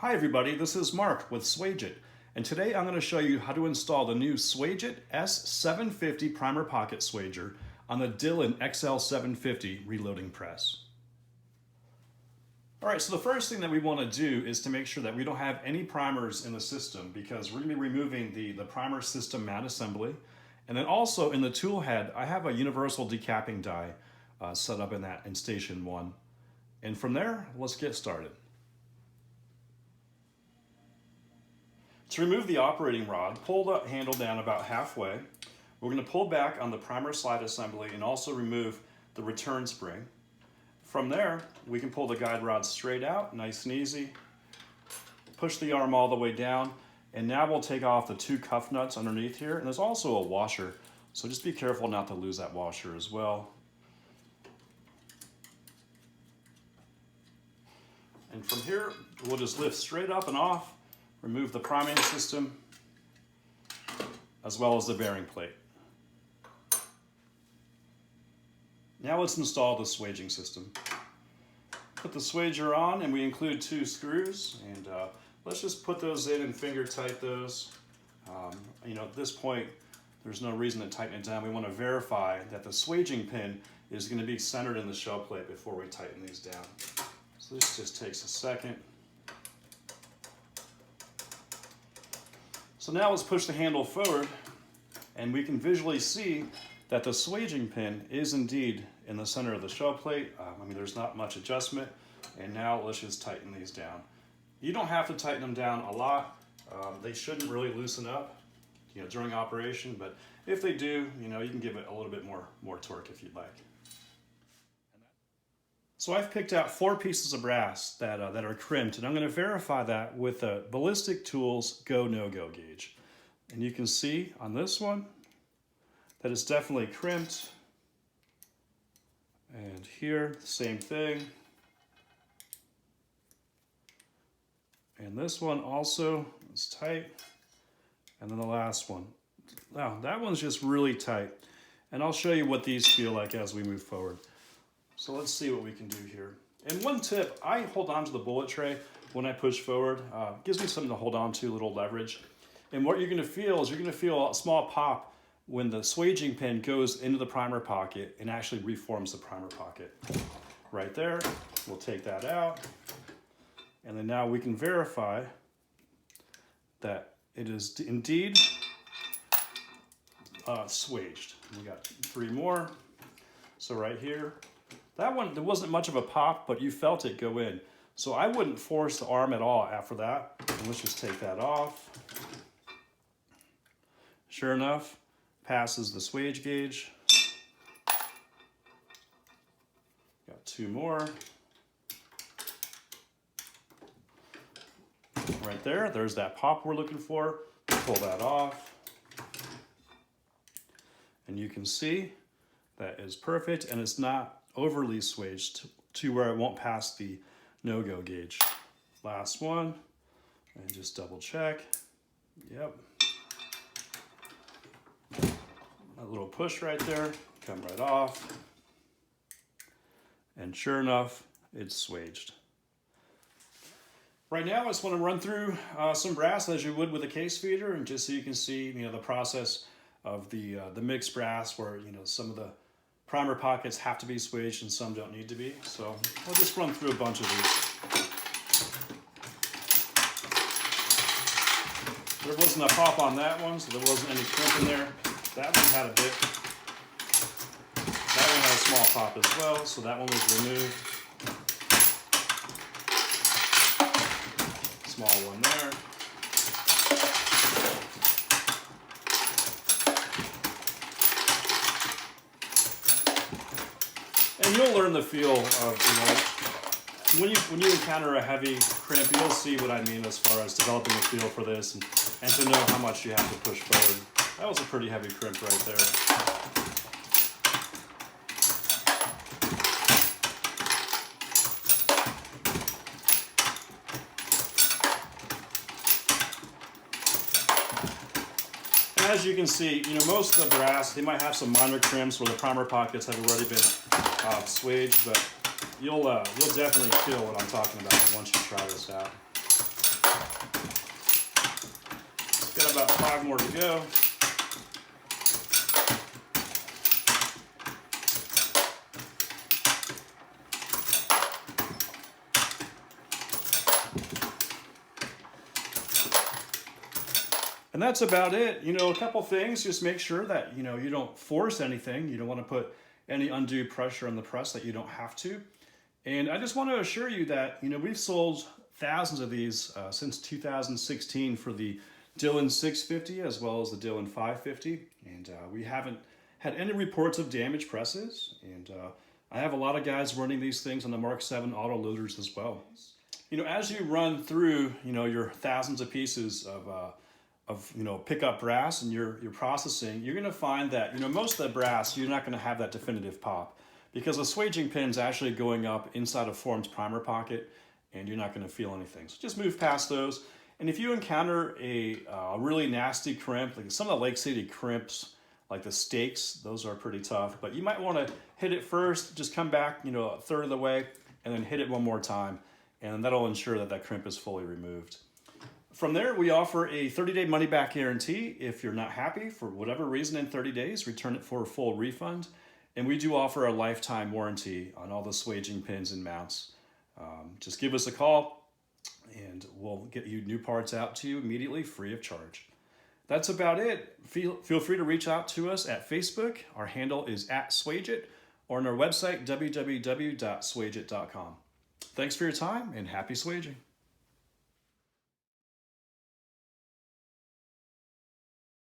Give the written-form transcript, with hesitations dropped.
Hi everybody, this is Mark with Swage, and today I'm going to show you how to install the new Swage S750 primer pocket swager on the Dillon XL750 reloading press. Alright, so the first thing that we want to do is to make sure that we don't have any primers in the system, because we're going to be removing the primer system mat assembly. And then also in the tool head, I have a universal decapping die set up in station 1. And from there, let's get started. To remove the operating rod, pull the handle down about halfway. We're going to pull back on the primer slide assembly and also remove the return spring. From there, we can pull the guide rod straight out, nice and easy. Push the arm all the way down, and now we'll take off the 2 cuff nuts underneath here. And there's also a washer, so just be careful not to lose that washer as well. And from here, we'll just lift straight up and off. Remove the priming system as well as the bearing plate. Now let's install the swaging system. Put the swager on, and we include 2 screws, and let's just put those in and finger tight those. At this point there's no reason to tighten it down. We want to verify that the swaging pin is going to be centered in the shell plate before we tighten these down. So this just takes a second. So now let's push the handle forward, and we can visually see that the swaging pin is indeed in the center of the shell plate. There's not much adjustment, and now let's just tighten these down. You don't have to tighten them down a lot. They shouldn't really loosen up during operation, but if they do, you can give it a little bit more torque if you'd like. So I've picked out 4 pieces of brass that are crimped, and I'm going to verify that with a Ballistic Tools Go No-Go gauge. And you can see on this one that it's definitely crimped. And here, the same thing. And this one also is tight. And then the last one. Now, that one's just really tight. And I'll show you what these feel like as we move forward. So let's see what we can do here. And one tip, I hold on to the bullet tray when I push forward. Gives me something to hold on to, a little leverage. And what you're going to feel is you're going to feel a small pop when the swaging pin goes into the primer pocket and actually reforms the primer pocket. Right there, we'll take that out. And then now we can verify that it is indeed swaged. We got 3 more. So right here, that one, there wasn't much of a pop, but you felt it go in. So I wouldn't force the arm at all after that. And let's just take that off. Sure enough, passes the swage gauge. Got 2 more. Right there, there's that pop we're looking for. Pull that off. And you can see that is perfect, and it's not overly swaged to where it won't pass the no-go gauge. Last one, and just double check. Yep. A little push right there, come right off. And sure enough, it's swaged. Right now I just want to run through some brass as you would with a case feeder, and just so you can see the process of the mixed brass, where some of the primer pockets have to be swaged and some don't need to be. So I'll just run through a bunch of these. There wasn't a pop on that one, so there wasn't any crimp in there. That one had a bit. That one had a small pop as well, so that one was removed. Small one there. And you'll learn the feel of, when you encounter a heavy crimp, you'll see what I mean as far as developing a feel for this and to know how much you have to push forward. That was a pretty heavy crimp right there. And as you can see, most of the brass, they might have some minor crimps where the primer pockets have already been swaged, but you'll definitely feel what I'm talking about once you try this out. about 5 more to go. And that's about it. You know, a couple things, just make sure that, you know, you don't force anything. You don't want to put any undue pressure on the press that you don't have to. And I just want to assure you that, you know, we've sold thousands of these since 2016 for the Dillon 650 as well as the Dillon 550. And we haven't had any reports of damaged presses. And I have a lot of guys running these things on the Mark 7 auto loaders as well. You know, as you run through, you know, your thousands of pieces of you know, pickup brass and your processing, you're going to find that, you know, most of the brass, you're not going to have that definitive pop because the swaging pin's actually going up inside of form's primer pocket and you're not going to feel anything. So just move past those. And if you encounter a really nasty crimp, like some of the Lake City crimps, like the stakes, those are pretty tough, but you might want to hit it first, just come back, you know, a third of the way and then hit it one more time. And that'll ensure that that crimp is fully removed. From there, we offer a 30-day money-back guarantee. If you're not happy for whatever reason in 30 days, return it for a full refund. And we do offer a lifetime warranty on all the swaging pins and mounts. Just give us a call and we'll get you new parts out to you immediately free of charge. That's about it. Feel free to reach out to us at Facebook. Our handle is @SwageIt or on our website, www.swageit.com. Thanks for your time and happy swaging.